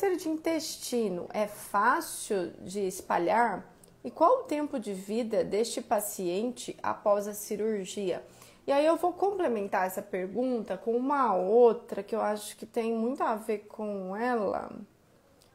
câncer de intestino é fácil de espalhar? E qual o tempo de vida deste paciente após a cirurgia? E aí eu vou complementar essa pergunta com uma outra que eu acho que tem muito a ver com ela.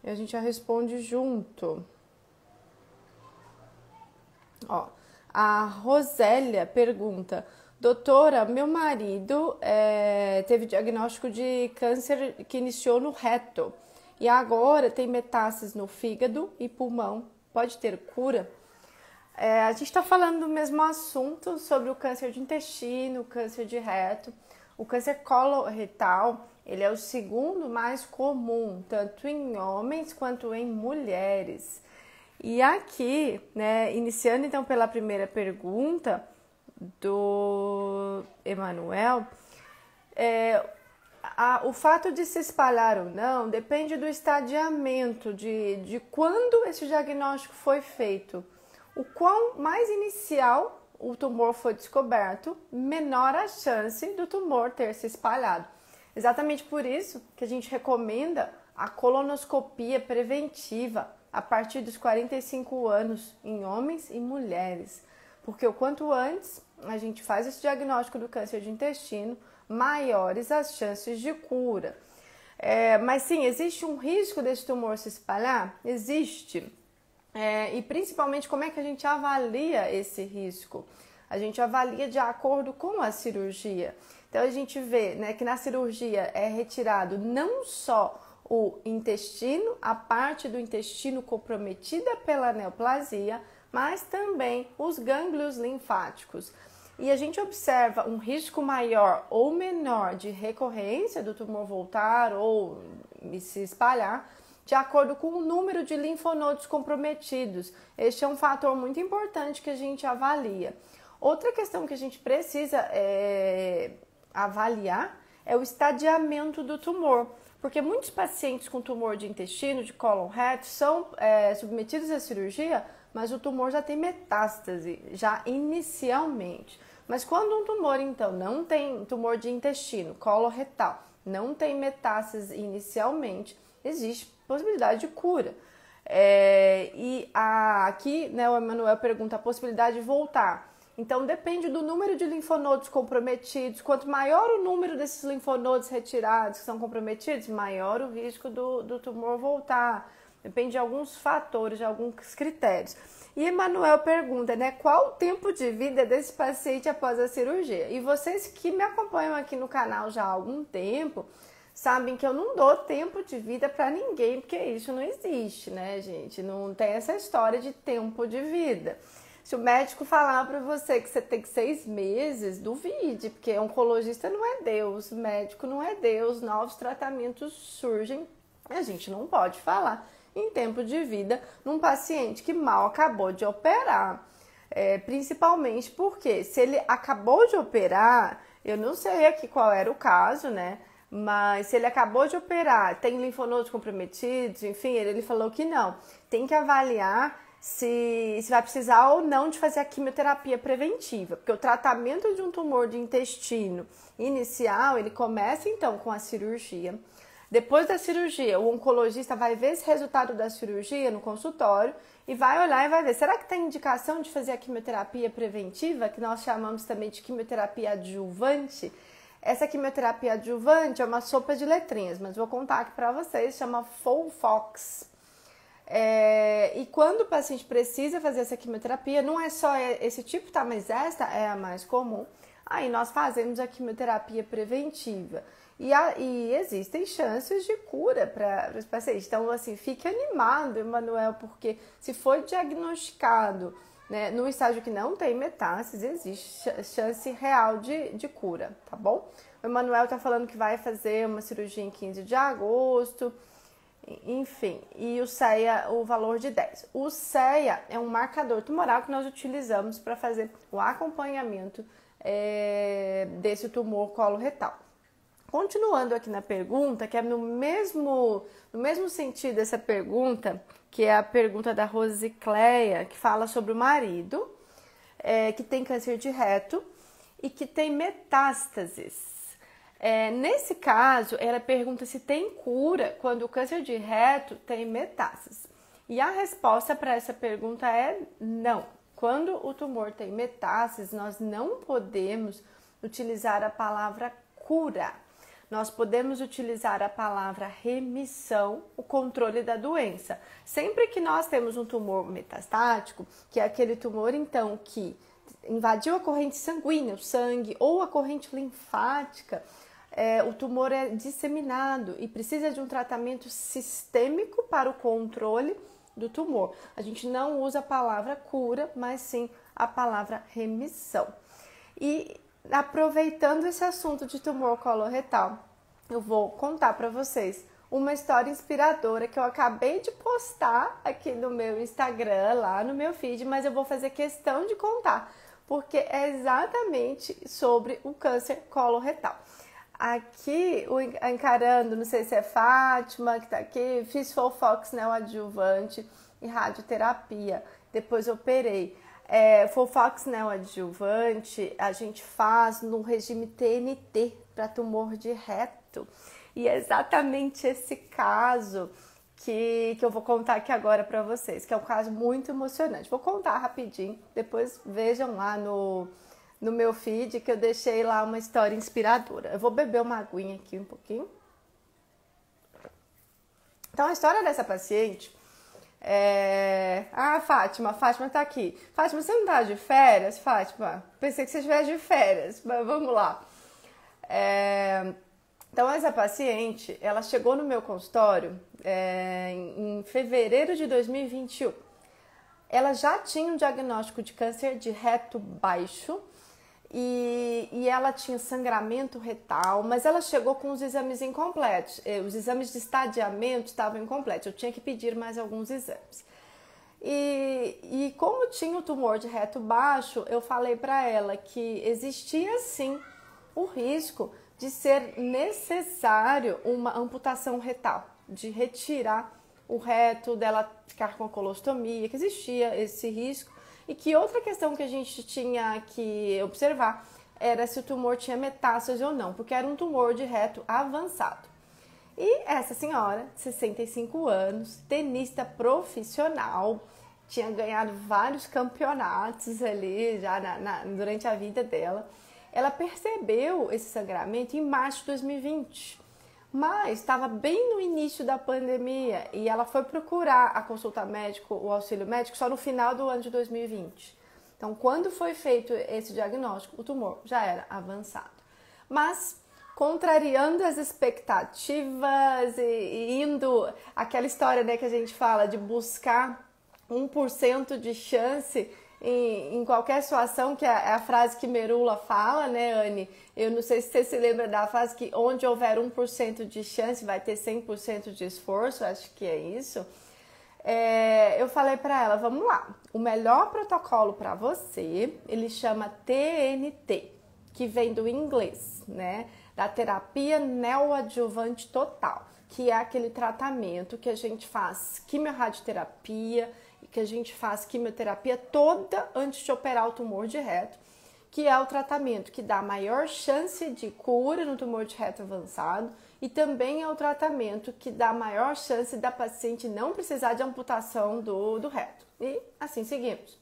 E a gente já responde junto. Ó, a Rosélia pergunta: doutora, meu marido teve diagnóstico de câncer que iniciou no reto e agora tem metástases no fígado e pulmão. Pode ter cura? A gente está falando do mesmo assunto sobre o câncer de intestino, o câncer de reto. O câncer coloretal, ele é o segundo mais comum, tanto em homens quanto em mulheres. E aqui, né, iniciando então pela primeira pergunta do Emanuel, o fato de se espalhar ou não depende do estadiamento, de quando esse diagnóstico foi feito. O quão mais inicial o tumor foi descoberto, menor a chance do tumor ter se espalhado. Exatamente por isso que a gente recomenda a colonoscopia preventiva a partir dos 45 anos em homens e mulheres, porque o quanto antes a gente faz esse diagnóstico do câncer de intestino, maiores as chances de cura. Mas sim, existe um risco desse tumor se espalhar? Existe. E principalmente, como é que a gente avalia esse risco? A gente avalia de acordo com a cirurgia. Então, a gente vê, né, que na cirurgia é retirado não só o intestino, a parte do intestino comprometida pela neoplasia, mas também os gânglios linfáticos. E a gente observa um risco maior ou menor de recorrência do tumor voltar ou se espalhar, de acordo com o número de linfonodos comprometidos. Este é um fator muito importante que a gente avalia. Outra questão que a gente precisa avaliar é o estadiamento do tumor, porque muitos pacientes com tumor de intestino, de cólon reto, são submetidos à cirurgia, mas o tumor já tem metástase, já inicialmente. Mas quando um tumor, então, não tem tumor de intestino, coloretal, não tem metástase inicialmente, existe possibilidade de cura. Aqui, né, o Emanuel pergunta a possibilidade de voltar. Então, depende do número de linfonodos comprometidos. Quanto maior o número desses linfonodos retirados que são comprometidos, maior o risco do tumor voltar. Depende de alguns fatores, de alguns critérios. E Emanuel pergunta, né, qual o tempo de vida desse paciente após a cirurgia? E vocês que me acompanham aqui no canal já há algum tempo, sabem que eu não dou tempo de vida para ninguém, porque isso não existe, né, gente? Não tem essa história de tempo de vida. Se o médico falar para você que você tem 6 meses, duvide, porque oncologista não é Deus, médico não é Deus, novos tratamentos surgem, a gente não pode falar em tempo de vida num paciente que mal acabou de operar. Principalmente porque se ele acabou de operar, eu não sei aqui qual era o caso, né? Mas se ele acabou de operar, tem linfonodos comprometidos, enfim, ele falou que não. Tem que avaliar se vai precisar ou não de fazer a quimioterapia preventiva, porque o tratamento de um tumor de intestino inicial, ele começa então com a cirurgia. Depois da cirurgia, o oncologista vai ver esse resultado da cirurgia no consultório e vai olhar e vai ver, será que tem indicação de fazer a quimioterapia preventiva, que nós chamamos também de quimioterapia adjuvante? Essa quimioterapia adjuvante é uma sopa de letrinhas, mas vou contar aqui para vocês, chama FOLFOX. E quando o paciente precisa fazer essa quimioterapia, não é só esse tipo, tá? Mas esta é a mais comum. Aí nós fazemos a quimioterapia preventiva. E existem chances de cura para os pacientes. Então, assim, fique animado, Emanuel, porque se for diagnosticado, né, no estágio que não tem metástase, existe chance real de cura, tá bom? O Emanuel tá falando que vai fazer uma cirurgia em 15 de agosto, enfim, e o CEA, o valor de 10. O CEA é um marcador tumoral que nós utilizamos para fazer o acompanhamento desse tumor coloretal. Continuando aqui na pergunta, que é no mesmo sentido essa pergunta, que é a pergunta da Rosicléia, que fala sobre o marido, que tem câncer de reto e que tem metástases. Nesse caso, ela pergunta se tem cura quando o câncer de reto tem metástases. E a resposta para essa pergunta é não. Quando o tumor tem metástases, nós não podemos utilizar a palavra cura. Nós podemos utilizar a palavra remissão, o controle da doença. Sempre que nós temos um tumor metastático, que é aquele tumor, então, que invadiu a corrente sanguínea, o sangue, ou a corrente linfática, o tumor é disseminado e precisa de um tratamento sistêmico para o controle do tumor. A gente não usa a palavra cura, mas sim a palavra remissão. E aproveitando esse assunto de tumor coloretal, eu vou contar para vocês uma história inspiradora que eu acabei de postar aqui no meu Instagram, lá no meu feed, mas eu vou fazer questão de contar, porque é exatamente sobre o câncer coloretal. Aqui, encarando, não sei se é Fátima que tá aqui, fiz Folfox neoadjuvante e radioterapia, depois operei. Folfox neoadjuvante a gente faz no regime TNT para tumor de reto. E é exatamente esse caso que eu vou contar aqui agora para vocês, que é um caso muito emocionante. Vou contar rapidinho, depois vejam lá no meu feed que eu deixei lá uma história inspiradora. Eu vou beber uma aguinha aqui um pouquinho. Então, a história dessa paciente Fátima tá aqui. Fátima, você não tá de férias, Fátima? Pensei que você estivesse de férias, mas vamos lá. Então, essa paciente, ela chegou no meu consultório em fevereiro de 2021. Ela já tinha um diagnóstico de câncer de reto baixo e ela tinha sangramento retal, mas ela chegou com os exames incompletos. Os exames de estadiamento estavam incompletos, eu tinha que pedir mais alguns exames. E como tinha o tumor de reto baixo, eu falei para ela que existia sim o risco de ser necessário uma amputação retal, de retirar o reto, dela ficar com a colostomia, que existia esse risco. E que outra questão que a gente tinha que observar era se o tumor tinha metástase ou não, porque era um tumor de reto avançado. E essa senhora, 65 anos, tenista profissional, tinha ganhado vários campeonatos ali já durante a vida dela. Ela percebeu esse sangramento em março de 2020. Mas estava bem no início da pandemia e ela foi procurar a consulta médica, o auxílio médico, só no final do ano de 2020. Então, quando foi feito esse diagnóstico, o tumor já era avançado. Mas, contrariando as expectativas e indo aquela história, né, que a gente fala de buscar 1% de chance em qualquer situação, que é a frase que Merula fala, né, Anne? Eu não sei se você se lembra da frase que onde houver 1% de chance vai ter 100% de esforço, acho que é isso. Eu falei para ela, vamos lá, o melhor protocolo para você, ele chama TNT, que vem do inglês, né, da terapia neoadjuvante total, que é aquele tratamento que a gente faz quimiorradioterapia, que a gente faz quimioterapia toda antes de operar o tumor de reto, que é o tratamento que dá maior chance de cura no tumor de reto avançado e também é o tratamento que dá maior chance da paciente não precisar de amputação do reto. E assim seguimos.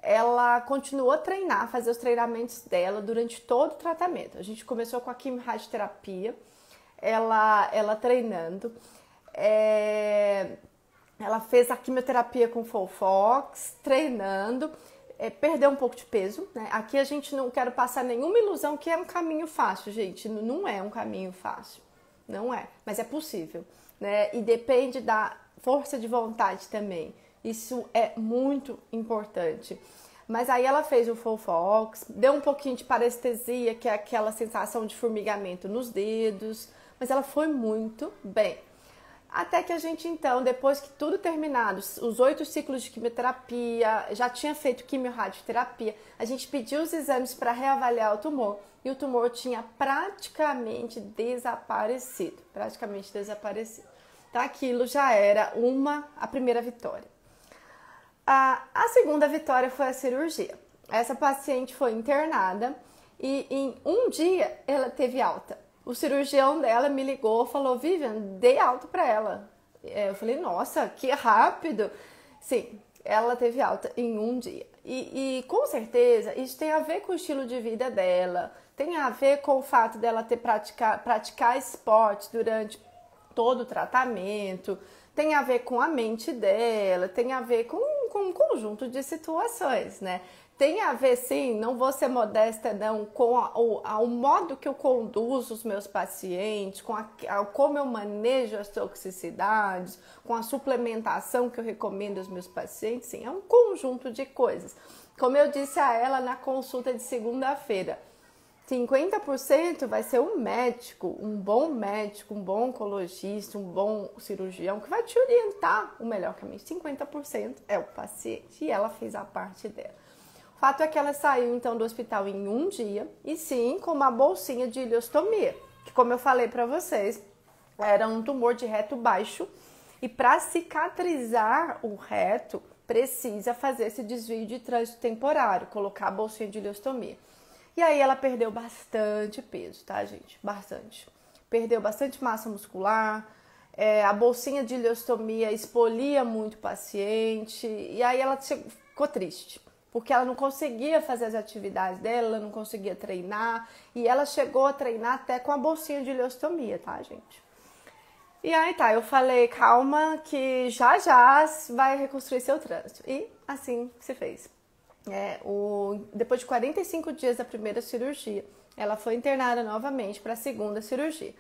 Ela continuou a treinar, fazer os treinamentos dela durante todo o tratamento. A gente começou com a quimioterapia, ela treinando. Ela fez a quimioterapia com Folfox, treinando, perdeu um pouco de peso, né? Aqui a gente não quer passar nenhuma ilusão que é um caminho fácil, gente. Não é um caminho fácil, não é, mas é possível, né? E depende da força de vontade também. Isso é muito importante. Mas aí ela fez o Folfox, deu um pouquinho de parestesia, que é aquela sensação de formigamento nos dedos, mas ela foi muito bem. Até que a gente, então, depois que tudo terminado, os 8 ciclos de quimioterapia, já tinha feito quimiorradioterapia, a gente pediu os exames para reavaliar o tumor e o tumor tinha praticamente desaparecido. Então, aquilo já era a primeira vitória. A segunda vitória foi a cirurgia. Essa paciente foi internada e em um dia ela teve alta. o cirurgião dela me ligou, falou, Vivian, dei alta para ela. Eu falei, nossa, que rápido. Sim, ela teve alta em um dia. E com certeza isso tem a ver com o estilo de vida dela, tem a ver com o fato dela ter praticar esporte durante todo o tratamento, tem a ver com a mente dela, tem a ver com um conjunto de situações, né? Tem a ver, sim, não vou ser modesta, não, com o modo que eu conduzo os meus pacientes, com como eu manejo as toxicidades, com a suplementação que eu recomendo aos meus pacientes, sim, é um conjunto de coisas. Como eu disse a ela na consulta de segunda-feira, 50% vai ser um médico, um bom oncologista, um bom cirurgião que vai te orientar o melhor caminho. 50% é o paciente e ela fez a parte dela. O fato é que ela saiu então do hospital em um dia e sim com uma bolsinha de ileostomia, que como eu falei para vocês, era um tumor de reto baixo e para cicatrizar o reto precisa fazer esse desvio de trânsito temporário, colocar a bolsinha de ileostomia. E aí ela perdeu bastante peso, tá, gente? Bastante. Perdeu bastante massa muscular, a bolsinha de ileostomia expolia muito o paciente, e aí ela ficou triste, porque ela não conseguia fazer as atividades dela, ela não conseguia treinar, e ela chegou a treinar até com a bolsinha de ileostomia, tá, gente? E aí tá, eu falei, calma, que já vai reconstruir seu trânsito. E assim se fez. Depois de 45 dias da primeira cirurgia, ela foi internada novamente para a segunda cirurgia.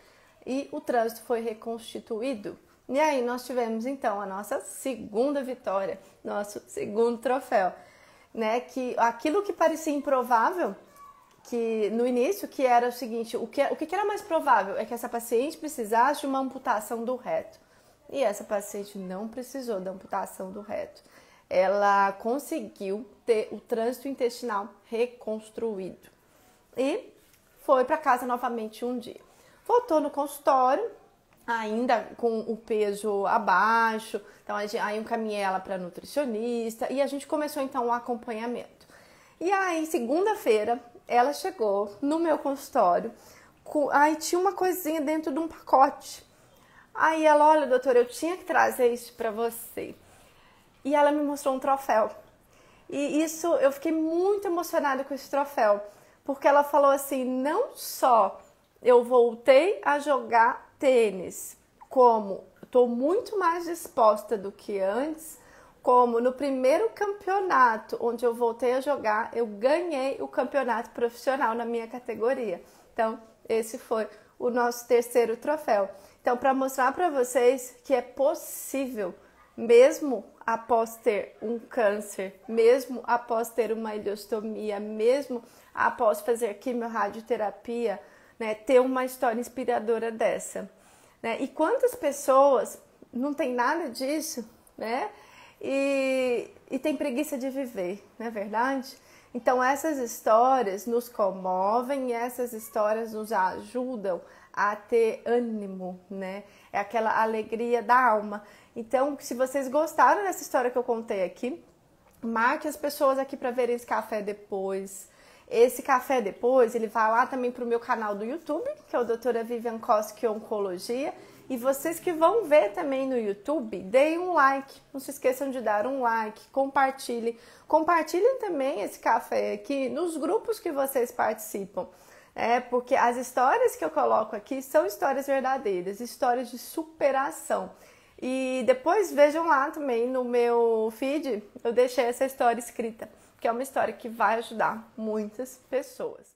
E o trânsito foi reconstituído. E aí nós tivemos então a nossa segunda vitória, nosso segundo troféu. Né? Que aquilo que parecia improvável, que no início, que era o seguinte, o que era mais provável é que essa paciente precisasse de uma amputação do reto. E essa paciente não precisou da amputação do reto. Ela conseguiu ter o trânsito intestinal reconstruído. E foi para casa novamente um dia. Voltou no consultório, ainda com o peso abaixo. Então, aí eu encaminhei ela para nutricionista e a gente começou então o acompanhamento. E aí, segunda-feira, ela chegou no meu consultório, aí tinha uma coisinha dentro de um pacote. Aí ela, olha, doutora, eu tinha que trazer isso para você. E ela me mostrou um troféu. E isso, eu fiquei muito emocionada com esse troféu, porque ela falou assim, não só eu voltei a jogar tênis, como estou muito mais disposta do que antes, como no primeiro campeonato onde eu voltei a jogar, eu ganhei o campeonato profissional na minha categoria. Então, esse foi o nosso terceiro troféu. Então, para mostrar para vocês que é possível, mesmo após ter um câncer, mesmo após ter uma ileostomia, mesmo após fazer quimiorradioterapia, né, ter uma história inspiradora dessa. Né? E quantas pessoas não tem nada disso, né? E tem preguiça de viver, não é verdade? Então essas histórias nos comovem e essas histórias nos ajudam a ter ânimo, né? É aquela alegria da alma. Então, se vocês gostaram dessa história que eu contei aqui, marque as pessoas aqui para verem esse café depois. Esse café depois, ele vai lá também para o meu canal do YouTube, que é o Doutora Vivian Koski Oncologia. E vocês que vão ver também no YouTube, deem um like. Não se esqueçam de dar um like, compartilhem. Compartilhem também esse café aqui nos grupos que vocês participam. Porque as histórias que eu coloco aqui são histórias verdadeiras, histórias de superação. E depois vejam lá também no meu feed, eu deixei essa história escrita, que é uma história que vai ajudar muitas pessoas.